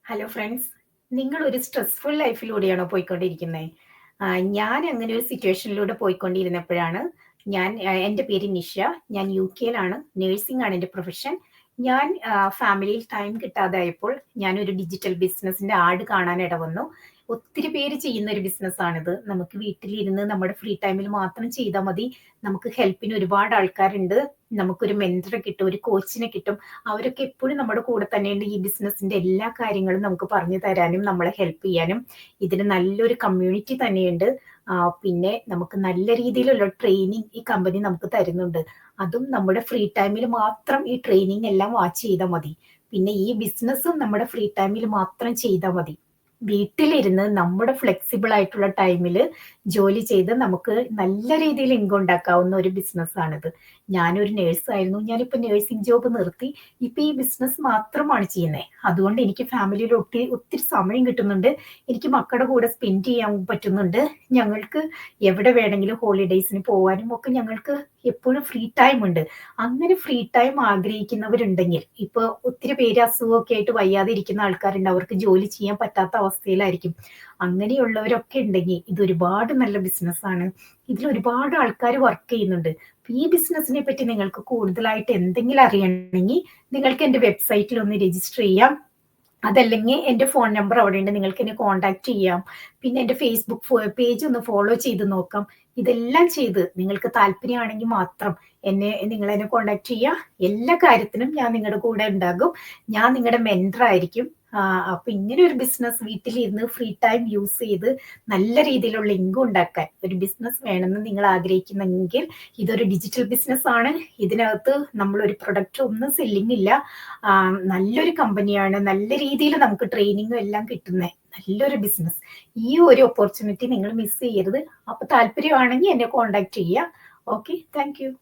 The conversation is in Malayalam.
ഹലോ ഫ്രണ്ട്സ്, നിങ്ങൾ ഒരു സ്ട്രെസ്ഫുൾ ലൈഫിലൂടെയാണോ പോയിക്കൊണ്ടിരിക്കുന്നത്? ഞാൻ അങ്ങനെ ഒരു സിറ്റുവേഷനിലൂടെ പോയിക്കൊണ്ടിരുന്നപ്പോഴാണ് എൻ്റെ പേര് നിഷ. ഞാൻ യുകെയിലാണ്. നേഴ്സിംഗ് ആണ് എൻ്റെ പ്രൊഫഷൻ. ഞാൻ ഫാമിലിയിൽ ടൈം കിട്ടാതായപ്പോൾ ഞാനൊരു ഡിജിറ്റൽ ബിസിനസിന്റെ ആഡ് കാണാൻ ഇടവന്നു. ഒത്തിരി പേര് ചെയ്യുന്ന ഒരു ബിസിനസ്സാണിത്. നമുക്ക് വീട്ടിലിരുന്ന് നമ്മുടെ ഫ്രീ ടൈമിൽ മാത്രം ചെയ്താൽ മതി. നമുക്ക് ഹെൽപ്പിന് ഒരുപാട് ആൾക്കാരുണ്ട്. നമുക്കൊരു മെന്ററെ കിട്ടും, ഒരു കോച്ചിനെ കിട്ടും. അവരൊക്കെ എപ്പോഴും നമ്മുടെ കൂടെ തന്നെയുണ്ട്. ഈ ബിസിനസിന്റെ എല്ലാ കാര്യങ്ങളും നമുക്ക് പറഞ്ഞു തരാനും നമ്മളെ ഹെൽപ്പ് ചെയ്യാനും. ഇതിന് നല്ലൊരു കമ്മ്യൂണിറ്റി തന്നെയുണ്ട്. പിന്നെ നമുക്ക് നല്ല രീതിയിലുള്ള ട്രെയിനിങ് ഈ കമ്പനി നമുക്ക് തരുന്നുണ്ട്. അതും നമ്മുടെ ഫ്രീ ടൈമിൽ മാത്രം ഈ ട്രെയിനിങ് എല്ലാം വാച്ച് ചെയ്താൽ മതി. പിന്നെ ഈ ബിസിനസ്സും നമ്മുടെ ഫ്രീ ടൈമിൽ മാത്രം ചെയ്താൽ മതി. വീട്ടിലിരുന്ന് നമ്മുടെ ഫ്ലെക്സിബിൾ ആയിട്ടുള്ള ടൈമിൽ ജോലി ചെയ്ത് നമുക്ക് നല്ല രീതിയിൽ ഇൻകം ഉണ്ടാക്കാവുന്ന ഒരു ബിസിനസ്സാണിത്. ഞാനൊരു നേഴ്സായിരുന്നു. ഞാനിപ്പോൾ നേഴ്സിംഗ് ജോബ് നിർത്തി. ഇപ്പൊ ഈ ബിസിനസ് മാത്രമാണ് ചെയ്യുന്നത്. അതുകൊണ്ട് എനിക്ക് ഫാമിലിയിൽ ഒത്തിരി ഒത്തിരി സമയം കിട്ടുന്നുണ്ട്. എനിക്ക് മക്കളുടെ കൂടെ സ്പെൻഡ് ചെയ്യാൻ പറ്റുന്നുണ്ട്. ഞങ്ങൾക്ക് എവിടെ വേണമെങ്കിലും ഹോളിഡേയ്സിന് പോകാനും ഒക്കെ ഞങ്ങൾക്ക് എപ്പോഴും ഫ്രീ ടൈം ഉണ്ട്. അങ്ങനെ ഫ്രീ ടൈം ആഗ്രഹിക്കുന്നവരുണ്ടെങ്കിൽ, ഇപ്പൊ ഒത്തിരി പേര് അസുഖമൊക്കെ ആയിട്ട് വയ്യാതെ ഇരിക്കുന്ന ആൾക്കാരുണ്ട്. അവർക്ക് ജോലി ചെയ്യാൻ പറ്റാത്ത അവസ്ഥയിലായിരിക്കും. അങ്ങനെയുള്ളവരൊക്കെ ഉണ്ടെങ്കിൽ ഇത് ഒരുപാട് നല്ല ബിസിനസ്സാണ്. ഇതിൽ ഒരുപാട് ആൾക്കാർ വർക്ക് ചെയ്യുന്നുണ്ട്. ഈ ബിസിനസിനെ പറ്റി നിങ്ങൾക്ക് കൂടുതലായിട്ട് എന്തെങ്കിലും അറിയണമെങ്കിൽ നിങ്ങൾക്ക് എൻ്റെ വെബ്സൈറ്റിൽ ഒന്ന് രജിസ്റ്റർ ചെയ്യാം. അതല്ലെങ്കിൽ എൻ്റെ ഫോൺ നമ്പർ അവിടെ ഉണ്ട്, നിങ്ങൾക്ക് എന്നെ കോൺടാക്ട് ചെയ്യാം. പിന്നെ എൻ്റെ ഫേസ്ബുക്ക് പേജ് ഒന്ന് ഫോളോ ചെയ്ത് നോക്കാം. ഇതെല്ലാം ചെയ്ത് നിങ്ങൾക്ക് താല്പര്യമാണെങ്കിൽ മാത്രം നിങ്ങൾ എന്നെ കോൺടാക്ട് ചെയ്യുക. എല്ലാ കാര്യത്തിനും ഞാൻ നിങ്ങളുടെ കൂടെ ഉണ്ടാകും. ഞാൻ നിങ്ങളുടെ മെന്റർ ആയിരിക്കും. അപ്പൊ ഇങ്ങനെ ഒരു ബിസിനസ് വീട്ടിലിരുന്ന് ഫ്രീ ടൈം യൂസ് ചെയ്ത് നല്ല രീതിയിലുള്ള ഇൻകം ഉണ്ടാക്കാൻ ഒരു ബിസിനസ് വേണമെന്ന് നിങ്ങൾ ആഗ്രഹിക്കുന്നെങ്കിൽ, ഇതൊരു ഡിജിറ്റൽ ബിസിനസ് ആണ്. ഇതിനകത്ത് നമ്മൾ ഒരു പ്രൊഡക്റ്റ് ഒന്നും സെല്ലിംഗ് ഇല്ല. നല്ലൊരു കമ്പനിയാണ്. നല്ല രീതിയിൽ നമുക്ക് ട്രെയിനിങ്ങും എല്ലാം കിട്ടുന്ന നല്ലൊരു ബിസിനസ്. ഈ ഒരു ഓപ്പർച്യൂണിറ്റി നിങ്ങൾ മിസ് ചെയ്യരുത്. അപ്പൊ താല്പര്യമാണെങ്കിൽ എന്നെ കോൺടാക്ട് ചെയ്യുക. Okay, thank you.